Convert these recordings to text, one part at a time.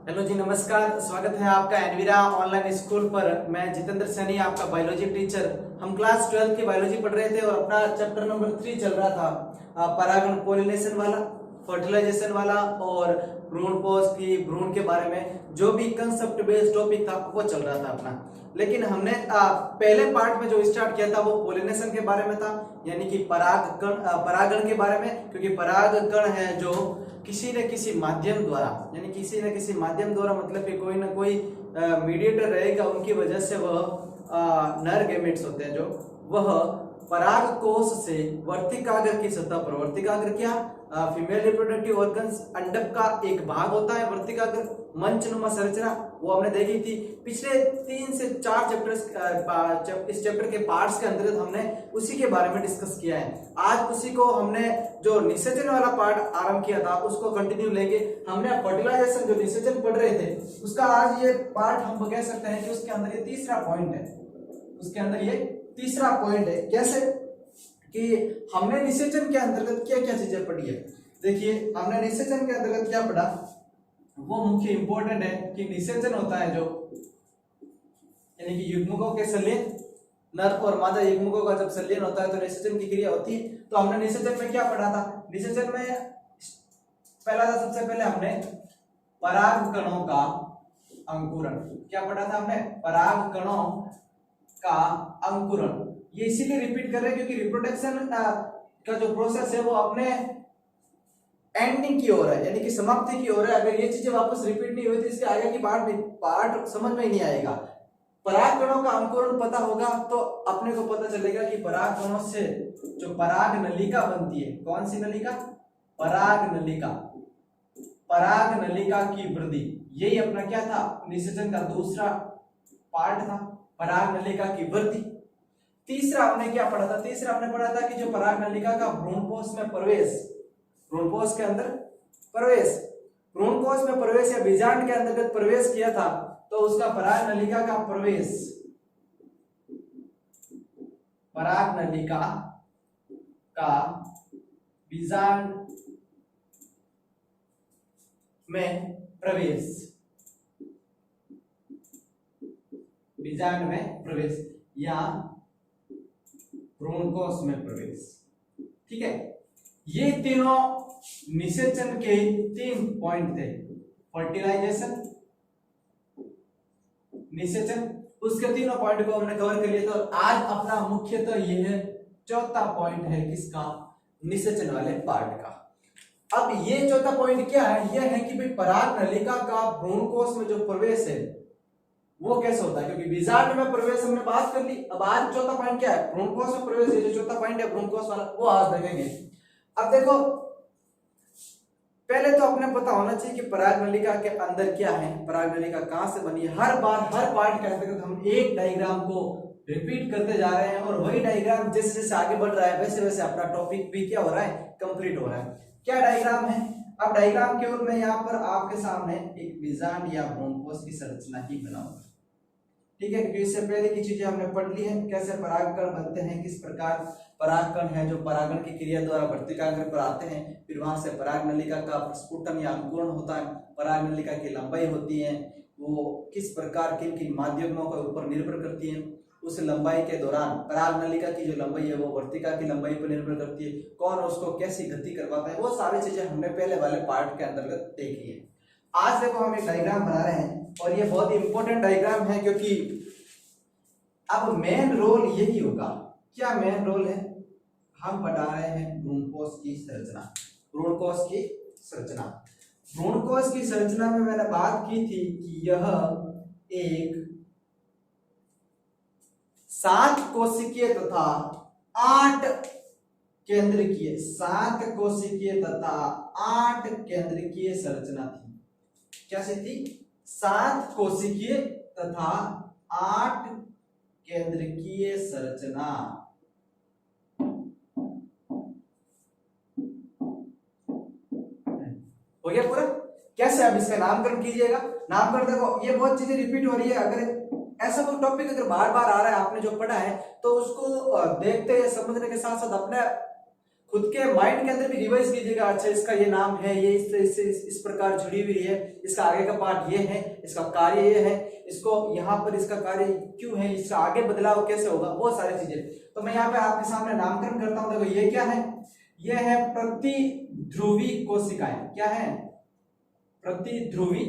Hello जी, नमस्कार। स्वागत है आपका एनवीरा ऑनलाइन स्कूल पर। मैं जितेंद्र सैनी, आपका बायोलॉजी टीचर। हम क्लास 12 की बायोलॉजी पढ़ रहे थे और अपना चैप्टर नंबर 3 चल रहा था, परागण पोलिनेशन वाला, फर्टिलाइजेशन वाला और भ्रूणपोष की भ्रूण के बारे में जो भी कंसेप्ट बेस्ड टॉपिक था वो चल रहा था अपना। लेकिन हमने पहले पार्ट में जो स्टार्ट किया था वो पोलिनेशन के बारे में था, यानी कि परागण के बारे में, क्योंकि परागकण है जो किसी न किसी माध्यम द्वारा, यानी किसी न किसी माध्यम द्वारा मतलब कि कोई ना कोई मीडिएटर रहेगा, उनकी वजह से वह नर गैमेट्स होते हैं जो वह पराग कोश से वर्तिकाग्र की सतह पर, वर्तिकाग्र क्या, फीमेल रिप्रोडक्टिव ऑर्गन्स, अंडक का एक भाग होता है वर्तिकाग्र, मंचनुमा संरचना, वो हमने देखी थी पिछले 3 से 4 चैप्टर्स, इस चैप्टर के पार्ट्स के अंतर्गत हमने उसी के बारे में डिस्कस किया है। आज उसी को हमने जो निषेचन वाला पार्ट आरंभ किया था उसको कंटिन्यू लेंगे। हमने फर्टिलाइजेशन जो निषेचन पढ़ रहे थे उसका आज ये पार्ट हम कह सकते हैं कि उसके अंदर ये तीसरा पॉइंट है, उसके अंदर ये तीसरा पॉइंट है। कैसे कि हमने निषेचन के अंतर्गत क्या क्या चीजें पढ़ी है। देखिए, हमने निषेचन के अंतर्गत क्या पढ़ा, वो मुख्य इंपॉर्टेंट है कि निषेचन होता है जो, यानी कि युग्मकों के संलयन, नर और मादा युग्मकों का जब संलयन होता है तो निषेचन की क्रिया होती है। तो हमने निषेचन में क्या पढ़ा था, निषेचन में पहला था, सबसे पहले हमने पराग कणों का अंकुरण, क्या पढ़ा था हमने, पराग कणों का अंकुरण। ये इसीलिए रिपीट कर रहे हैं क्योंकि रिप्रोडक्शन का जो प्रोसेस है वो अपने एंडिंग की ओर है, यानी कि समाप्ति की ओर है। अगर ये चीजें वापस रिपीट नहीं हुई तो इसके आगे की पार्ट समझ में ही नहीं आएगा। पराग कणों का अंकुरण पता होगा तो अपने को पता चलेगा कि पराग कणों से जो पराग नलिका बनती है, कौन सी नलिका, पराग नलिका, पराग नलिका की वृद्धि, यही अपना क्या था, निषेचन का दूसरा पार्ट था, पराग नलिका की वृद्धि। तीसरा हमने क्या पढ़ा था, तीसरा हमने पढ़ा था कि जो पराग नलिका का भ्रूणकोश में प्रवेश, भ्रूणकोश के अंदर प्रवेश, भ्रूणकोश में प्रवेश या बीजांड के अंतर्गत प्रवेश किया था तो उसका पराग नलिका का प्रवेश, पराग नलिका का बीजांड में प्रवेश, बीजांड में प्रवेश या भ्रूणकोश में प्रवेश। ठीक है, ये तीनों निषेचन के 3 पॉइंट थे, फर्टिलाइजेशन, निषेचन, उसके तीनों पॉइंट को हमने कवर कर लिया। तो आज अपना मुख्यतः ये है, चौथा पॉइंट है किसका, निषेचन वाले पार्ट का। अब ये चौथा पॉइंट क्या है, यह है कि भाई पराग नलिका का भ्रूणकोश में जो प्रवेश है वो कैसे होता है, क्योंकि बीजांड में प्रवेश हमने बात कर ली। अब आज चौथा पॉइंट क्या है, भ्रूणकोश में प्रवेश है, जो चौथा पॉइंट है भ्रूणकोश वाला, वो आज देखेंगे। अब देखो, पहले तो अपने पता होना चाहिए कि पराग नलिका के अंदर क्या है, पराग नलिका कहां से बनी है। हर बार हर पार्ट के अंतर्गत हम एक डायग्राम को रिपीट करते जा रहे हैं और वही डायग्राम जैसे जैसे आगे बढ़ रहा है वैसे वैसे अपना टॉपिक भी क्या हो रहा है, कंप्लीट हो रहा है। क्या डायग्राम है, अब डायग्राम केवल मैं यहाँ पर आपके सामने एक बीजांड या भ्रूणकोश की संरचना ही बनाऊंगा। ठीक है, क्योंकि इससे पहले की चीजें हमने पढ़ ली है, कैसे परागकण बनते हैं, किस प्रकार परागकण है जो परागण की क्रिया द्वारा वर्तिकाग्र पर आते हैं, फिर वहां से पराग नलिका का प्रस्फुटन या अंकुरण होता है, पराग नलिका की लंबाई होती है, वो किस प्रकार किन किन माध्यमों के ऊपर निर्भर करती है, उस लंबाई के दौरान पराग नलिका की जो लंबाई है वो वर्तिका की लंबाई पर निर्भर करती है, कौन उसको कैसी गति करवाता है, वो सारी चीजें हमने पहले वाले पार्ट के अंतर्गत देखी है। आज देखो हम एक डायग्राम बना रहे हैं और ये बहुत ही इंपॉर्टेंट डायग्राम है, क्योंकि अब मेन रोल यही होगा। क्या मेन रोल है, हम बता रहे हैं भ्रूणकोश की संरचना, भ्रूणकोश की संरचना। भ्रूणकोश की संरचना में मैंने बात की थी कि यह एक 7 कोशिकीय तथा 8 केंद्रकीय, 7 कोशिकीय तथा 8 केंद्रकीय संरचना थी। कैसे थी, 7 कोशिकीय तथा 8 केंद्रकीय संरचना। हो गया पूरा। कैसे, अब इसका नामकरण कीजिएगा। नामकरण देखो, ये बहुत चीजें रिपीट हो रही है, अगर ऐसा कोई टॉपिक अगर बार बार आ रहा है, आपने जो पढ़ा है तो उसको देखते समझने के साथ साथ अपने खुद के माइंड के अंदर भी रिवाइज कीजिएगा। अच्छा इसका ये नाम है, ये इस प्रकार जुड़ी हुई है, इसका आगे का पार्ट ये है, इसका कार्य ये है, इसको यहाँ पर इसका कार्य क्यों है, इसका आगे बदलाव कैसे होगा, वो सारी चीजें। तो मैं यहाँ पे आपके सामने नामकरण करता हूँ। देखो ये क्या है, ये है प्रतिध्रुवी कोशिकाएं। क्या है? प्रतिध्रुवी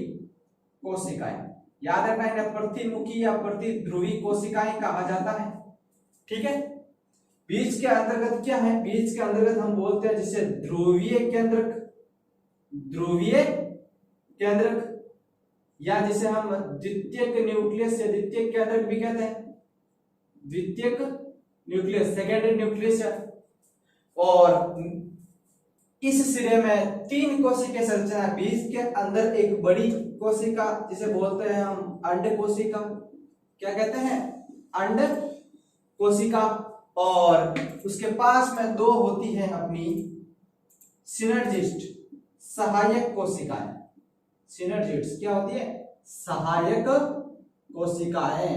कोशिकाएं। याद रखना है, प्रतिमुखी या प्रतिध्रुवी कोशिकाएं कहा जाता है। ठीक है। बीज के अंतर्गत क्या है? बीज के अंतर्गत हम बोलते हैं जिसे ध्रुवीय केंद्रक, ध्रुवीय केंद्रक, या जिसे हम द्वितीयक न्यूक्लियस या द्वितीयक केंद्रक भी कहते हैं, द्वितीयक न्यूक्लियस, सेकेंडरी न्यूक्लियस। और इस सिरे में 3 कोशिका संरचना है। बीज के अंदर एक बड़ी कोशिका जिसे बोलते हैं हम अंड कोशिका। क्या कहते हैं? अंड कोशिका। और उसके पास में 2 होती है अपनी सिनर्जिस्ट, सहायक कोशिकाएं। सिनर्जिस्ट क्या होती है? सहायक कोशिकाएं।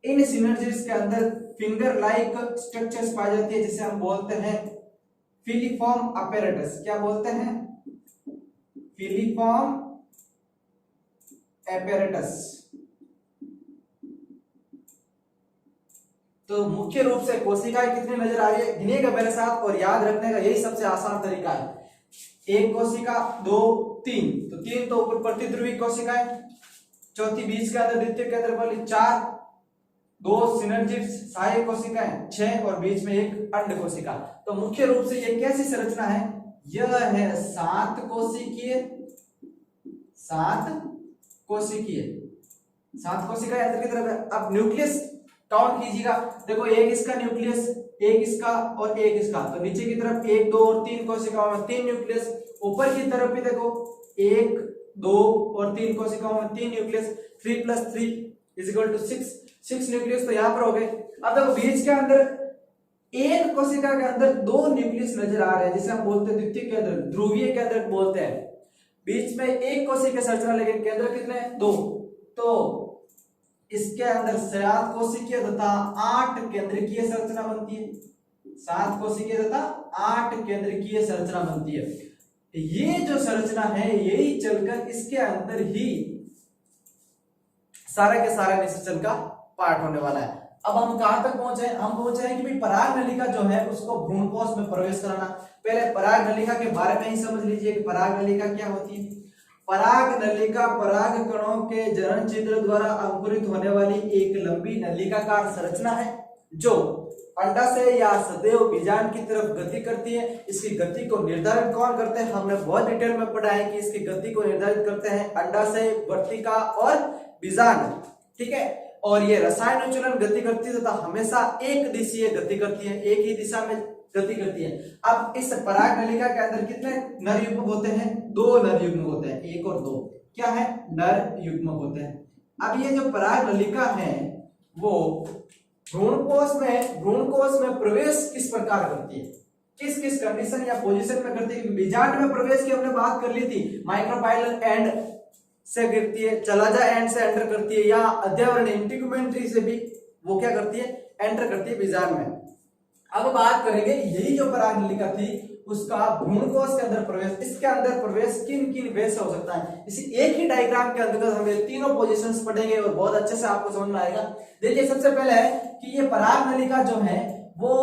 इन सिनर्जिस्ट के अंदर फिंगर लाइक स्ट्रक्चर्स पाई जाती है जिसे हम बोलते हैं फिलीफॉर्म अपैरेटस। क्या बोलते हैं? Filiform apparatus. तो मुख्य रूप से कोशिकाएं कितनी नजर आ रही है, गिनिएगा मेरे साथ, और याद रखने का यही सबसे आसान तरीका है। 1 कोशिका, 2, 3, तो 3 तो ऊपर प्रतिध्रुवी कोशिकाएं, चौथी बीज के अंदर द्वितीय केंद्र वाली 4, 2 सिनर्जिस्ट सहायक कोशिकाएं 6, और बीच में एक अंड कोशिका। तो मुख्य रूप से ये कैसी संरचना है? यह है 7 कोशिकीय, 7 कोशिकीय, 7 कोशिकाएं अंदर की तरफ है। अब न्यूक्लियस काउंट कीजिएगा। देखो एक इसका न्यूक्लियस, एक इसका और एक इसका, तो नीचे की तरफ 1, 2 और 3 कोशिकाओं में 3 न्यूक्लियस, ऊपर की तरफ भी देखो 1, 2 और 3 कोशिकाओं में 3 न्यूक्लियस, 3 + 3 = 6 न्यूक्लियस तो यहाँ पर हो गए। अब देखो बीज के अंदर एक कोशिका के अंदर 2 न्यूक्लियस नजर आ रहे हैं जिसे हम बोलते हैं द्वितीय केंद्र, ध्रुवीय केंद्र बोलते हैं। बीच में एक कोशिका संरचना, लेकिन केंद्र कितने हैं? 2। तो इसके अंदर 7 कोशिकीय तथा 8 केंद्रकीय संरचना बनती है। 7 कोशिकीय तथा 8 केंद्रकीय संरचना बनती है। ये जो संरचना है यही चलकर इसके अंदर ही सारा के सारा निषेचन का पार्ट होने वाला है। अब हम कहां तक पहुंचे? हम पहुंचे हैं कि भाई पराग नलिका जो है उसको भ्रूणकोश में प्रवेश कराना। पहले पराग नलिका के बारे में ही समझ लीजिए कि पराग नलिका क्या होती है। पराग नलिका पराग कणों के जनन छिद्र द्वारा अंकुरित होने वाली एक लंबी नलिकाकार संरचना है जो अंडाशय या सदैव बीजांड की तरफ गति करती है। इसकी गति को निर्धारित कौन करते हैं? हमने बहुत डिटेल में पढ़ा है कि इसकी गति को निर्धारित करते हैं अंडाशय, वर्तिका और बीजांड। ठीक है। और ये रसायन विचलन गति करती है तथा हमेशा एक दिशीय गति करती है, एक ही दिशा में गति करती है। अब इस पराग नलिका के अंदर कितने नर युग्मक होते हैं? 2 नर युग्मक होते हैं, 1 और 2 क्या है? नर युग्मक होते हैं। अब ये जो पराग नलिका है वो भ्रूणकोश में प्रवेश किस प्रकार करती है, किस किस कंडीशन या पोजीशन में करती है? बीजांड में प्रवेश की हमने बात कर ली थी, माइक्रोपाइलर एंड से गिरती है, चलाजा एंड से एंटर करती है, या अध्यावरण इंटीग्यूमेंट्री से भी वो क्या करती है? एंटर करती है बीजांड में। अब बात करेंगे यही जो पराग नलिका थी उसका भ्रूणकोश के अंदर प्रवेश। इसके अंदर प्रवेश किन किन वे से हो सकता है? इसी एक ही डायग्राम के अंतर्गत हम ये तीनों पोजीशंस पढ़ेंगे और बहुत अच्छे से आपको समझ में आएगा। देखिए सबसे पहले है कि ये पराग नलिका जो है वो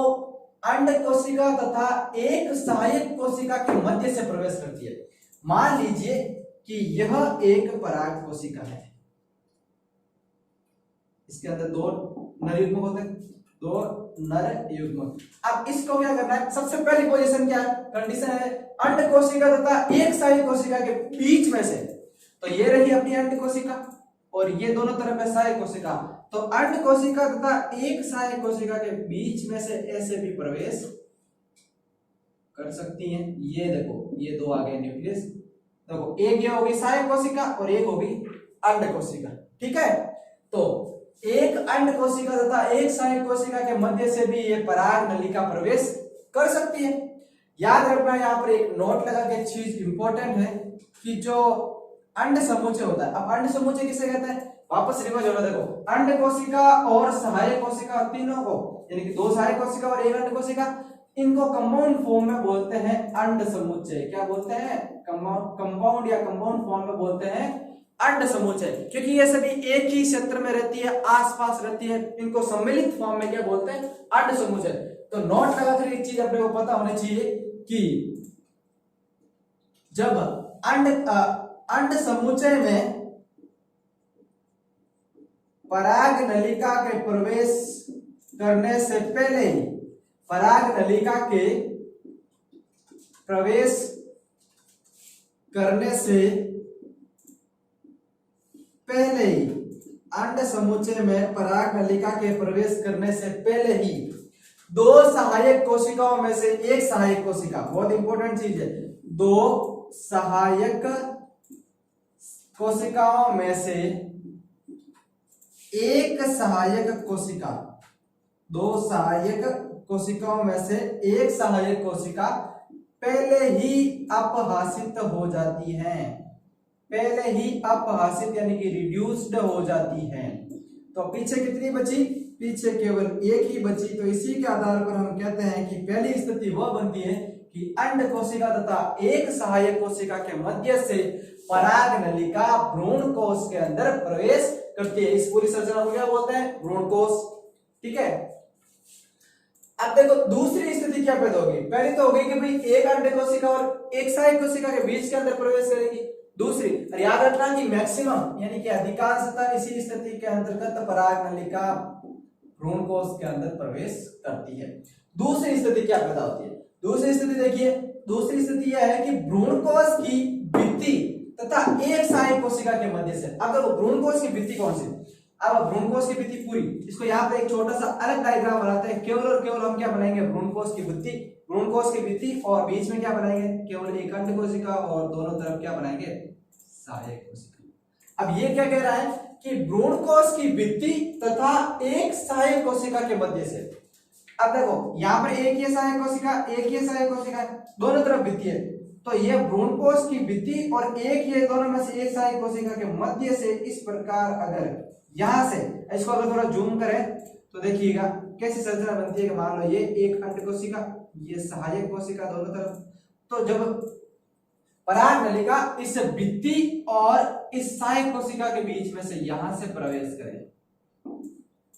अंड कोशिका तथा एक सहायक कोशिका के मध्य से प्रवेश करती है। मान लीजिए कि यह एक पराग कोशिका है, इसके अंदर 2 नर युग्मक होते हैं, 2 नर युग्मक। अब इसको क्या करना है? सबसे पहली पोजीशन क्या है? कंडीशन है अंड कोशिका तथा एक सहायक कोशिका के बीच में से। तो ये रही अपनी अंड कोशिका और ये दोनों तरफ है सहायक कोशिका। तो अंड कोशिका तथा एक सहायक कोशिका के बीच में से ऐसे भी प्रवेश कर सकती हैं। ये देखो ये 2 आ गए न्यूक्लियस। देखो एक ये होगी सहायक कोशिका और एक होगी अंड कोशिका। ठीक है। तो एक अंड कोशिका तथा एक सहायक कोशिका के मध्य से भी ये पराग नलिका प्रवेश कर सकती है। याद रखना यहाँ पर एक नोट लगा के चीज इंपॉर्टेंट है कि जो अंड समुच्चय होता है, अब अंड समुच्चय किसे कहते हैं? वापस रिवर्स होना, देखो अंड कोशिका और सहायक कोशिका तीनों को, यानी कि 2 सहायक कोशिका और 1 अंड कोशिका, इनको कंपाउंड फॉर्म में बोलते हैं अंड समुच्चय। क्या बोलते हैं? कंपाउंड या कंपाउंड फॉर्म में बोलते हैं अंड समुच्चय, क्योंकि ये सभी एक ही क्षेत्र में रहती है, आसपास रहती है। इनको सम्मिलित फॉर्म में क्या बोलते हैं? अंड समुच्चय। तो नोट लगाकर एक चीज अपने को पता होनी चाहिए कि जब अंड समुच्चय में पराग नलिका के प्रवेश करने से पहले ही, पराग नलिका के प्रवेश करने से पहले ही, अंड समुच्चय में पराग नलिका के प्रवेश करने से पहले ही दो सहायक कोशिकाओं में से एक सहायक कोशिका, बहुत इंपॉर्टेंट चीज है, दो सहायक कोशिकाओं में से एक सहायक कोशिका, दो सहायक कोशिकाओं में से एक सहायक कोशिका पहले ही अपहासित हो जाती है, पहले ही अपहासित यानी कि रिड्यूस्ड हो जाती है। तो पीछे कितनी बची? पीछे केवल एक ही बची। तो इसी के आधार पर हम कहते हैं कि पहली स्थिति वह बनती है कि अंड कोशिका तथा एक सहायक कोशिका के मध्य से पराग नलिका भ्रूण कोश के अंदर प्रवेश करती है। इस पूरी संरचना को क्या बोलते हैं? भ्रूण कोश। ठीक है। अब देखो दूसरी स्थिति क्या पैदा होगी? पहली तो होगी कि भाई एक अंड कोशिका और एक सहायक कोशिका के बीच के अंदर प्रवेश करेगी। दूसरी, और याद रखना कि मैक्सिमम यानी कि अधिकांशतः इसी स्थिति के अंतर्गत पराग नलिका भ्रूण कोश के अंदर प्रवेश करती है। दूसरी स्थिति क्या पैदा होती है? दूसरी स्थिति देखिए, दूसरी स्थिति यह है कि भ्रूण कोश की भित्ति तथा एक सहायक कोशिका के मध्य से, अब देखो भ्रूण कोश की भित्ति कौन सी? अब भ्रूण कोश की भित्ति पूरी, इसको यहाँ पे एक छोटा सा अलग डायग्राम बनाते हैं। केवल और केवल हम क्या बनाएंगे? भ्रूण कोश की भित्ति, भ्रूण कोश की भित्ति, और बीच में क्या बनाएंगे? केवल एक अंड कोशिका, और दोनों तरफ क्या बनाएंगे? सहायक कोशिका। अब ये क्या कह रहा है कि भ्रूण कोश की भित्ति तथा एक सहायक कोशिका के मध्य से, अब देखो यहाँ पर एक ही सहायक कोशिका, एक ही सहायक कोशिका, दोनों तरफ भित्ति है, तो ये भ्रूण कोश की भित्ति और एक ही दोनों में से एक सहायक कोशिका के मध्य से इस प्रकार अगर यहां से, इसको अगर थोड़ा जूम करें तो देखिएगा कैसी संरचना बनती है कि मान लो ये एक अंड कोशिका, ये सहायक कोशिका दोनों तरफ, तो जब पराग नलिका इस भित्ति और इस सहायक कोशिका के बीच में से यहां से प्रवेश करे,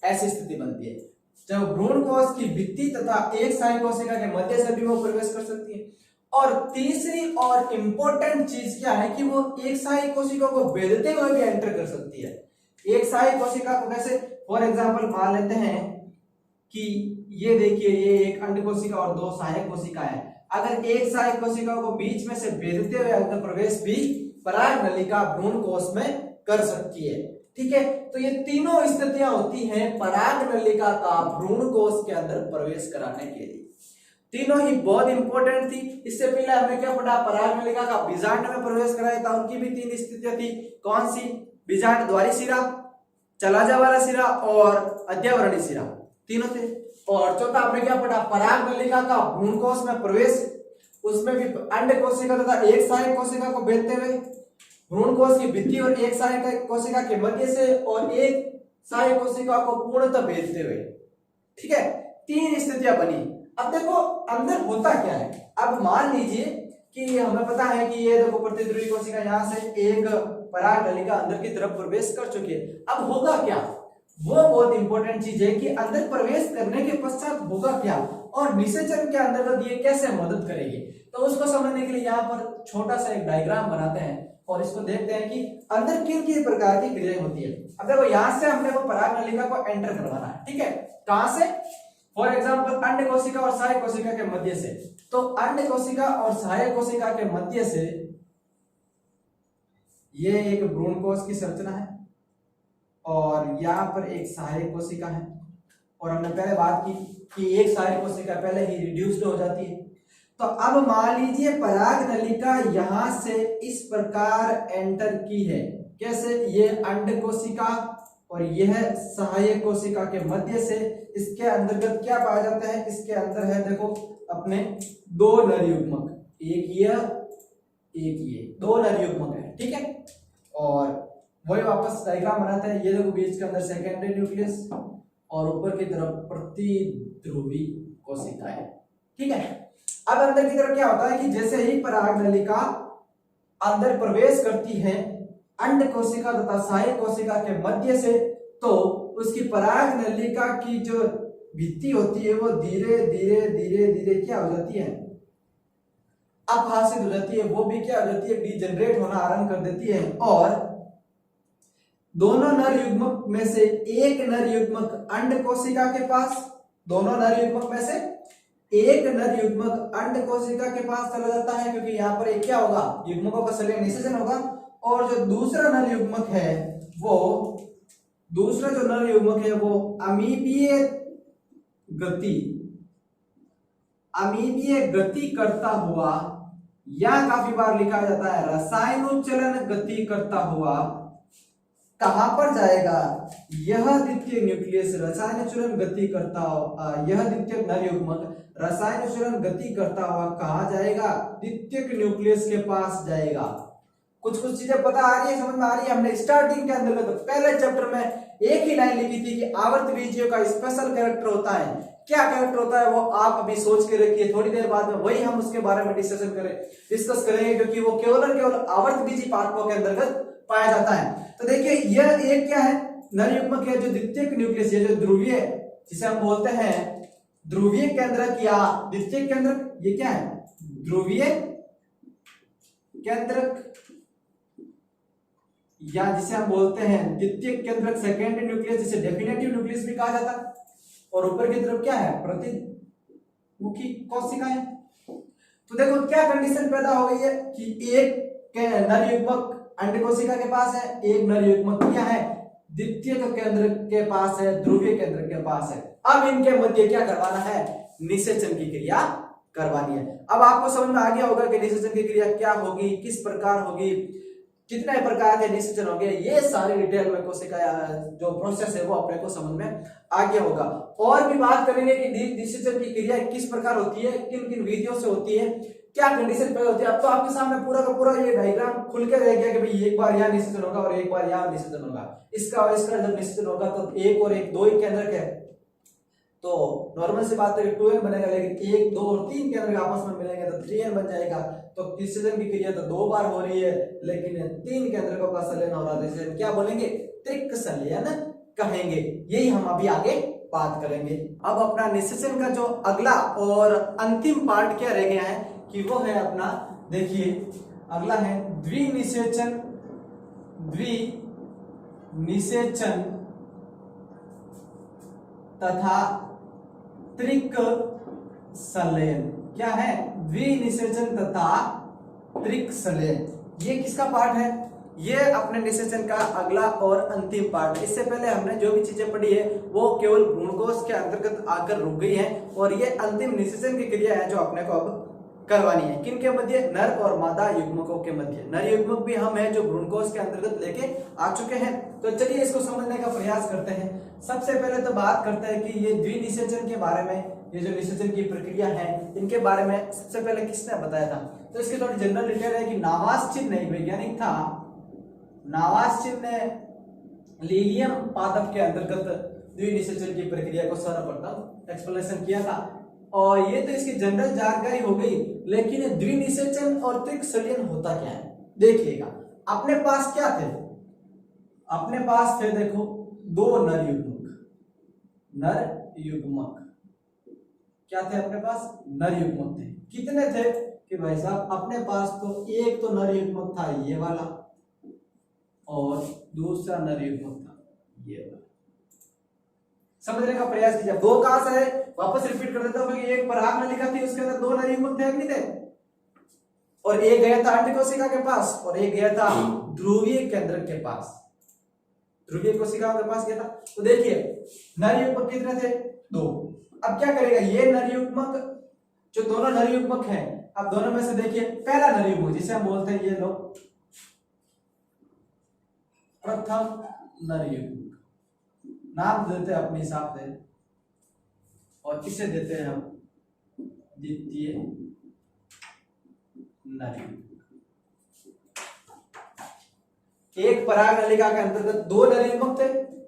ऐसी स्थिति बनती है जब भ्रूण कोश की भित्ति तथा एक सहायक कोशिका के मध्य से भी वो प्रवेश कर सकती है। और तीसरी और इंपॉर्टेंट चीज क्या है कि वो एक सहायक कोशिका को भेदते हुए भी एंटर कर सकती है। एक सहायक कोशिका को कैसे? फॉर एग्जांपल मान लेते हैं कि ये देखिए ये एक अंड कोशिका और दो सहायक कोशिका है, अगर एक सहायक कोशिका को बीच में से भेदते हुए अंदर प्रवेश भी पराग नलिका भ्रूण कोश में कर सकती है। ठीक है, तो ये तीनों स्थितियां होती हैं पराग नलिका का भ्रूण कोश के अंदर प्रवेश कराने के लिए। तीनों ही बहुत इंपॉर्टेंट थी। इससे पहले हमने क्या पढ़ा? पराग नलिका का बीजांड में प्रवेश कराया था, उनकी भी तीन स्थितियां थी। कौन सी? बीजांड द्वारी शिरा, चलाजा वाला शिरा और अध्यावरणीय शिरा, तीनों थे। और चौथा हमने क्या पढ़ा? पराग नलिका का भ्रूण कोश में प्रवेश, उसमें भी अंड कोशिका तथा एक सहायक कोशिका को भेदते हुए, भ्रूण कोश की भित्ति और एक सहायक कोशिका के मध्य से, और एक सहायक कोशिका को पूर्णतः भेदते हुए। ठीक है, तीन स्थितियां बनी। अब देखो अंदर होता क्या है। अब मान लीजिए कि हमें पता है कि ये देखो प्रतिध्रुवी कोशिका यहाँ से एक पराग नलिका अंदर की तरफ प्रवेश कर चुकी है। अब होगा क्या? वो बहुत इंपॉर्टेंट चीज है कि अंदर प्रवेश करने के पश्चात होगा क्या और निषेचन के अंतर्गत ये कैसे मदद करेगी। तो उसको समझने के लिए यहाँ पर छोटा सा एक डायग्राम बनाते हैं और इसको देखते हैं कि अंदर किन किन प्रकार की क्रियाएं होती है। अब देखो यहाँ से हमने वो पराग नलिका को एंटर करवाना है। ठीक है, कहां से? फॉर एग्जाम्पल अंड कोशिका और सहायक कोशिका के मध्य से। तो अंड कोशिका और सहायक कोशिका के मध्य से ये एक भ्रूण कोश की संरचना है और यहाँ पर एक सहायक कोशिका है, और हमने पहले बात की कि एक सहायक कोशिका पहले ही रिड्यूस्ड हो जाती है। तो अब मान लीजिए पराग नलिका यहां से इस प्रकार एंटर की है। कैसे? ये अंड कोशिका और यह सहायक कोशिका के मध्य से, इसके अंतर्गत क्या पाया जाता है? इसके अंदर है देखो अपने दो नर युग्मक, एक ये दो नर युग्मक है। ठीक है, और वही वापस डायग्राम बनाते हैं। ये देखो बीच के अंदर सेकेंडरी न्यूक्लियस और ऊपर की तरफ प्रतिध्रुवी कोशिका है। ठीक है। अब अंदर की तरफ क्या होता है कि जैसे ही पराग नलिका अंदर प्रवेश करती है अंड कोशिका तथा सहायक कोशिका के मध्य से, तो उसकी पराग नलिका की जो भित्ति होती है वो धीरे धीरे धीरे धीरे क्या हो जाती है, अपहासित हो जाती है, वो भी क्या हो जाती है, डिजेनरेट होना आरंभ कर देती है। और दोनों नर युग्मक में से एक नर युग्मक अंड कोशिका के पास, दोनों नर युग्मक में से एक नर युग्मक अंड कोशिका के पास चला जाता है, क्योंकि यहाँ पर एक क्या होगा, युग्मकों का संलयन निषेचन होगा। और जो दूसरा नर युग्मक है वो, दूसरा जो नर युग्मक है वो अमीबीय गति, अमीबीय गति करता हुआ, या काफी बार लिखा जाता है रसायनोच्चलन गति करता हुआ कहां पर जाएगा, यह द्वितीय न्यूक्लियस रसायनोच्चलन गति करता हुआ, यह द्वितीय नर युग्मक रसायनोच्चलन गति करता हुआ कहां जाएगा, द्वितीयक न्यूक्लियस के पास जाएगा। कुछ कुछ चीजें पता आ रही है, समझ में आ रही है। हमने स्टार्टिंग के अंदर तो पहले चैप्टर में एक ही लाइन लिखी थी कि आवर्त बीजियों का स्पेशल कैरेक्टर होता है। क्या कैरेक्टर होता है वो आप अभी सोच के रखिए, थोड़ी देर बाद में वही हम उसके बारे में डिस्कस करेंगे, क्योंकि वो केवल आवर्त बीजी पाठकों के अंतर्गत पाया जाता है। तो देखिए यह एक क्या है, नर युग्मक है जो द्वितीयक न्यूक्लियस, ये जो ध्रुवीय, जिसे हम बोलते हैं ध्रुवीय केंद्रक या द्वितीयक केंद्रक, ये क्या है, ध्रुवीय केंद्रक, या जिसे हम बोलते हैं द्वितीयक केंद्रक सेकेंडरी न्यूक्लियस, जिसे डेफिनेटिव न्यूक्लियस भी कहा जाता है। और ऊपर की तरफ क्या है, प्रतिमुखी कोशिकाएं। तो देखो क्या कंडीशन पैदा हो गई है कि एक नर युग्मक अंड कोशिका के पास है, एक नर युग्मक क्या है, द्वितीयक केंद्र के पास है, ध्रुवीय केंद्र के पास है। अब इनके मध्य क्या करवाना है, निषेचन की क्रिया करवानी है। अब आपको समझ में आ गया होगा कि निषेचन की क्रिया क्या होगी, किस प्रकार होगी, कितने प्रकार के निषेचन होंगे, ये सारी डिटेल में कोशिका जो प्रोसेस है वो अपने को समझ में आ गया होगा। और भी बात करेंगे कि निषेचन की क्रिया किस प्रकार होती है, किन किन विधियों से होती है, क्या कंडीशन पैदा होती है। अब तो आपके सामने पूरा का पूरा ये डायग्राम खुल के रह गया कि भाई एक बार यहाँ निषेचन होगा और एक बार यहाँ निषेचन होगा, इसका और इसका जब निषेचन होगा तो एक और एक, दो ही केंद्रक है तो नॉर्मल से बात करें 2n बनेगा, लेकिन 1, 2 और 3 केंद्रक आपस में मिलेंगे तो 3n बन जाएगा। तो निषेचन की क्रिया तो 2 बार हो रही है, लेकिन 3 केंद्रकों का संलयन हो रहा है, इसे क्या बोलेंगे, त्रिक संलयन कहेंगे। यही हम अभी आगे बात करेंगे। अब अपना निषेचन का जो अगला और अंतिम पार्ट क्या रह गया है कि वो है अपना, देखिए अगला है द्विनिषेचन, द्विनिषेचन तथा त्रिक संलयन। क्या है, द्विनिषेचन तथा त्रिक संलयन। ये किसका पार्ट है, ये अपने निषेचन का अगला और अंतिम पार्ट है। इससे पहले हमने जो भी चीजें पढ़ी है वो केवल भ्रूणकोश के अंतर्गत आकर रुक गई है, और ये अंतिम निषेचन की क्रिया है जो अपने को अब करवानी है। किनके मध्य, नर और मादा युग्मकों के मध्य। नर युग्मक भी हम हैं जो भ्रूणकोश के अंतर्गत लेके आ चुके हैं। तो चलिए इसको समझने का प्रयास करते हैं। सबसे पहले तो बात करते हैं कि ये द्विनिषेचन के बारे में, ये जो निषेचन की प्रक्रिया है इनके बारे में सबसे पहले किसने बताया था। तो इसकी थोड़ी जनरल डिटेल है कि नावासचिन एक वैज्ञानिक था, नावासचिन ने लीलियम पादप के अंतर्गत द्विनिषेचन की प्रक्रिया को सर्वप्रथम एक्सप्लेनेशन किया था। और ये तो इसकी जनरल जानकारी हो गई, लेकिन द्विनिषेचन और त्रिक संलयन होता क्या है देखिएगा। अपने पास क्या थे, अपने पास थे देखो 2 नर युग्मक, नर युग्मक क्या थे अपने पास, नर युग्मक थे। कितने थे कि भाई साहब अपने पास तो एक तो नर युग्मक था ये वाला, और दूसरा नर युग्मक था ये वाला। समझने का प्रयास कीजिए। 2 कहां से है, वापस रिपीट कर देता हूं कि एक पराग नलिका थी, उसके अंदर 2 नर युग्मक थे, नहीं थे, और एक गया था अंड कोशिका के पास और एक गया था ध्रुवीय केंद्रक के पास, ध्रुवीय कोशिका के पास गया था। तो देखिए नर युग्मक कितने थे, 2। अब क्या करेगा ये नर युग्मक, जो दोनों नर युग्मक हैं, अब दोनों में से देखिए पहला नर युग्मक जिसे हम बोलते हैं, ये लो प्रथम नर युग्मक, नाम देते हैं अपने हिसाब से, और किसे देते हैं हम द्वितीय नर युग्मक। एक पराग नलिका के अंतर्गत 2 नर युग्मक थे,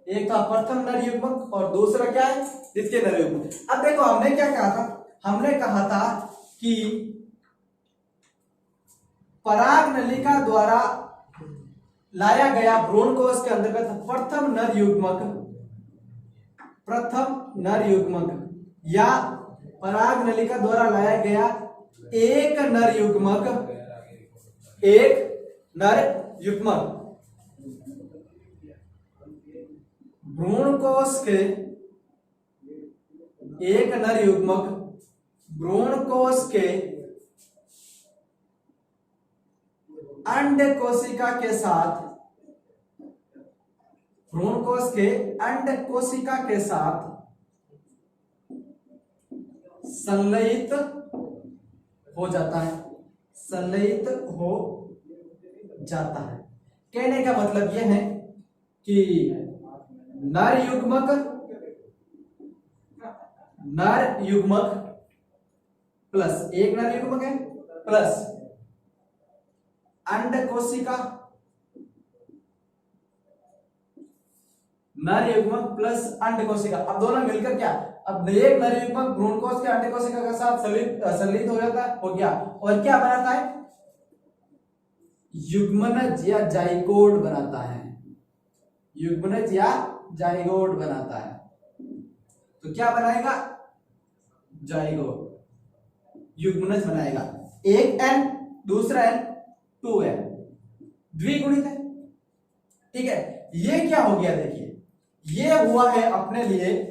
एक था प्रथम नर युग्मक और दूसरा क्या है, द्वितीय नर युग्मक। अब देखो हमने क्या कहा था, हमने कहा था कि पराग नलिका द्वारा लाया गया भ्रूण कोश के अंतर्गत प्रथम नर युग्मक या पराग नलिका द्वारा लाया गया एक नर युग्मक भ्रूण कोश के एक नर युग्मक भ्रूण कोश के अंड कोशिका के साथ भ्रूण कोश के अंड कोशिका के साथ संलयित हो जाता है, संलयित हो जाता है। कहने का मतलब यह है कि नर युग्मक प्लस एक नर युग्मक है प्लस अंड कोशिका, नर युग्मक प्लस अंड कोशिका, अब दोनों मिलकर क्या, अब एक नर युग्मक भ्रूण कोश के अंड कोशिका के साथ संलयित हो जाता है, हो गया, और क्या बनाता है, युग्मनज या जाइगोट बनाता है, युग्मनज या जाइगोट बनाता है। तो क्या बनाएगा, जाइगोट, युग्मनज बनाएगा। एक एन दूसरा एन 2n द्विगुणित है, ठीक है। ये क्या हो गया, देखिए ये हुआ है अपने लिए,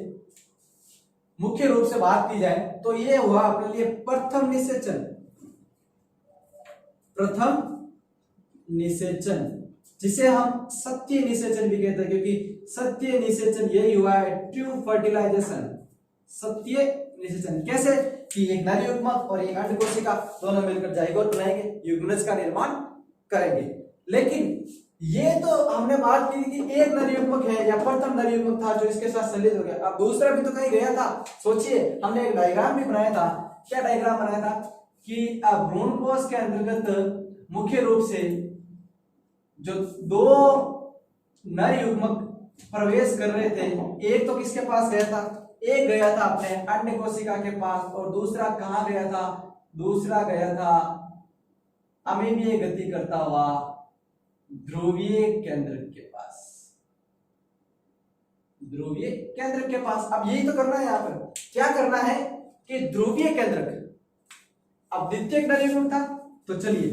मुख्य रूप से बात की जाए तो ये हुआ अपने लिए प्रथम निषेचन, जिसे हम सत्य निषेचन भी कहते हैं, क्योंकि सत्य निषेचन यही हुआ है ट्रू फर्टिलाइजेशन, सत्य निषेचन। कैसे कि एक नर युग्मक और एक अंड कोशिका दोनों मिलकर जाइगोट बनाएंगे, युग्मनज का निर्माण करेंगे। लेकिन ये तो हमने बात की कि एक नर युग्मक है या प्रथम नर युग्मक था जो इसके साथ संलयित हो गया, अब दूसरा भी तो कहीं गया था। सोचिए, हमने एक डायग्राम भी बनाया था, क्या डायग्राम बनाया था कि भ्रूण कोश के अंतर्गत मुख्य रूप से जो दो नर युग्मक प्रवेश कर रहे थे, एक तो किसके पास गया था, एक गया था अपने अंड कोशिका के पास, और दूसरा कहां गया था, दूसरा गया था अमीमीय गति करता हुआ ध्रुवीय केंद्र के पास, ध्रुवीय केंद्र के पास। अब यही तो करना है, यहां पर क्या करना है कि ध्रुवीय केंद्रक, अब द्वितीयक नर युग्मक था, तो चलिए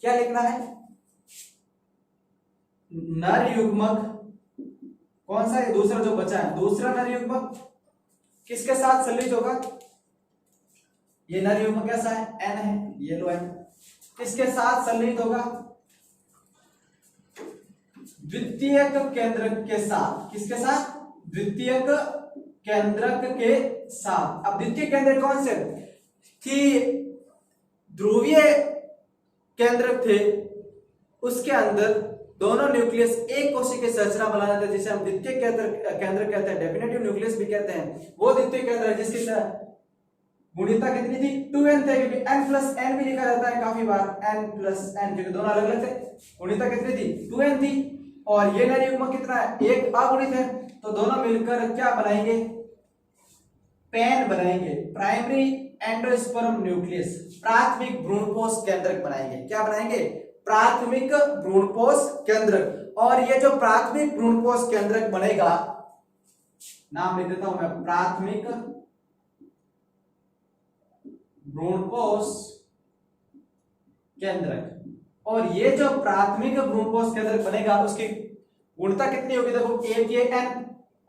क्या लिखना है, नर युग्मक कौन सा है, दूसरा जो बचा है, दूसरा नर युग्मक किसके साथ संलयित होगा, ये नर युग्मक कैसा है, n है, ये लो n, किसके साथ संलयित होगा, द्वितीयक केंद्रक के साथ, किसके साथ, द्वितीयक केंद्रक के साथ। अब द्वितीय केंद्रक कौन से कि ध्रुवीय केंद्रक थे, उसके अंदर दोनों न्यूक्लियस एक कोशिका की संरचना बनाना था, जिसे हम द्वितीय केंद्र कहते हैं, डेफिनेटिव न्यूक्लियस भी कहते हैं। वो द्वितीय केंद्र है जिसकी गुणिता कितनी थी, 2n थे, क्योंकि n प्लस n भी लिखा जाता है काफी बार, n प्लस n, क्योंकि दोनों अलग अलग थे। गुणिता कितनी थी, 2n थी, और ये नर युग्मक कितना है, एक अगुणित है, तो दोनों मिलकर क्या बनाएंगे, पैन बनाएंगे, प्राइमरी एंडोस्पर्म न्यूक्लियस, प्राथमिक भ्रूणपोष केंद्रक बनाएंगे। क्या बनाएंगे, प्राथमिक भ्रूणपोष केंद्रक। और ये जो प्राथमिक भ्रूणपोष केंद्रक बनेगा, नाम लिख देता हूं मैं, प्राथमिक भ्रूणपोष केंद्रक। और ये जो प्राथमिक भ्रूणपोष केंद्रक बनेगा, उसकी गुणता कितनी होगी, देखो एक ये n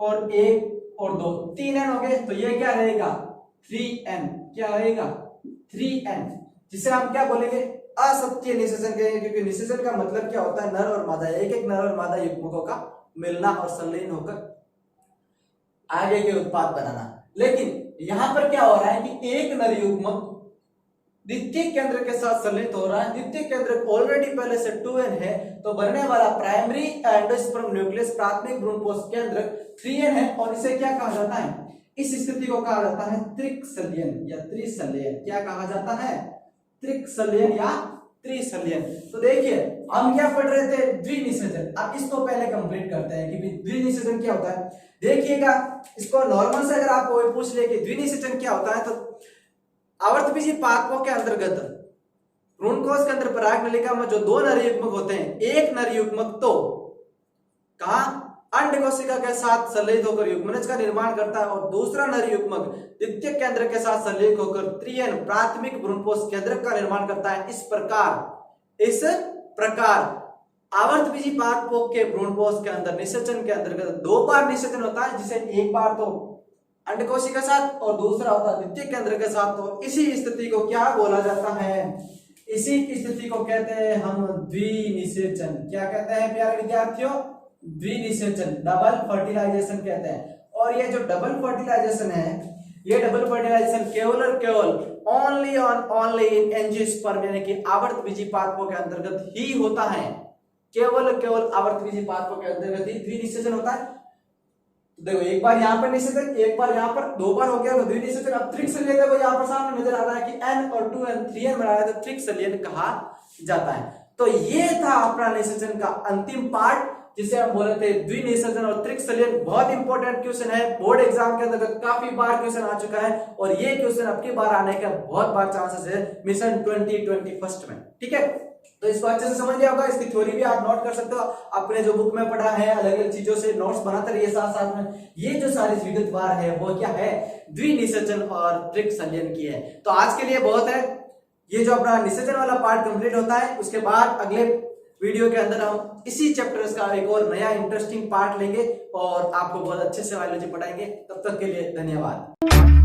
और एक और दो, 3n हो गए, तो ये क्या रहेगा, 3n, क्या रहेगा, 3n, जिसे हम क्या बोलेंगे, असत्य निषेचन कहेंगे, क्योंकि निषेचन का मतलब क्या होता है, नर और मादा, एक एक नर और मादा युग्मकों का मिलना और संलयन होकर आगे के उत्पाद बनाना। लेकिन यहां पर क्या हो रहा है कि एक नर युग्मक द्वितीय केंद्र के साथ संलयित हो रहा है, द्वितीय केंद्र ऑलरेडी पहले से 2n है, तो बनने वाला प्राइमरी एंडोस्पर्म न्यूक्लियस, प्राथमिक भ्रूणपोष केंद्र 3n है, और इसे क्या कहा जाता है, इस स्थिति को कहा जाता है त्रिकसलयन या त्रिसलयन। क्या कहा जाता है, त्रिकसलयन या त्रिसलयन। तो देखिए हम क्या पढ़ रहे थे, द्विनिषेचन। अब इसको पहले कंप्लीट करते हैं कि द्विनिषेचन क्या होता है। देखिएगा, इसको नॉर्मल से अगर आपको पूछ ले कि द्विनिषेचन क्या होता है, तो आवर्तबीजी पादपों के अंतर्गत भ्रूणकोश के अंदर पराग नलिका में जो दो नर युग्मक होते हैं, एक नर युग्मक तो कहा अंड कोशिका के साथ संलयित होकर युग्मनज का निर्माण करता है और दूसरा नर युग्मक द्वितीयक केंद्र के साथ संलयित होकर त्रियन प्राथमिक भ्रूणपोष केंद्रक का निर्माण करता है। इस प्रकार आवर्तबीजी पादपों के भ्रूणपोष के अंदर निषेचन के अंतर्गत दो बार निषेचन होता है, जिसे एक बार तो अंड कोशिका के साथ और दूसरा होता है द्वितीयक केंद्र के साथ। तो इसी स्थिति को क्या बोला जाता है? इसी स्थिति को कहते हैं हम द्विनिषेचन। क्या कहते हैं प्यारे विद्यार्थियों? द्विनिषेचन, डबल फर्टिलाइजेशन कहते हैं। और ये जो डबल फर्टिलाइजेशन है, ये डबल फर्टिलाइजेशन केवल और केवल ओनली इन एंजियोस्पर्म यानी कि आवर्तबीजी पादपों के अंतर्गत ही होता है। केवल और केवल आवर्तबीजी पादपों के अंतर्गत ही द्विनिषेचन होता है। तो देखो, एक बार यहाँ पर निषेचन, एक बार यहाँ पर, दो बार हो गया तो द्विनिषेचन। अब त्रिक संलयन देखो यहाँ पर सामने नजर आ रहा है कि n और 2n 3n बना है, तो त्रिक संलयन कहा जाता है। तो ये था अपना निषेचन का अंतिम पार्ट, जिसे हम बोले थे द्विनिषेचन और त्रिक संलयन। बहुत इंपॉर्टेंट क्वेश्चन है, बोर्ड एग्जाम के अंदर काफी बार क्वेश्चन आ चुका है और ये क्वेश्चन अब की बार आने का बहुत बार चांसेस है मिशन 2021 में। ठीक है, तो इसको अच्छे से समझ लिया होगा। इसकी थ्योरी भी आप नोट कर सकते हो, अपने जो बुक में पढ़ा है, अलग अलग चीजों से नोट्स बनाते रहिए साथ साथ में। ये जो सारी विगतवार है वो क्या है? द्विनिषेचन और त्रिक संलयन की है। तो आज के लिए बहुत है। ये जो अपना निषेचन वाला पार्ट कंप्लीट होता है, उसके बाद अगले वीडियो के अंदर हम इसी चैप्टर का एक और नया इंटरेस्टिंग पार्ट लेंगे और आपको बहुत अच्छे से बायोलॉजी पढ़ाएंगे। तब तक के लिए धन्यवाद।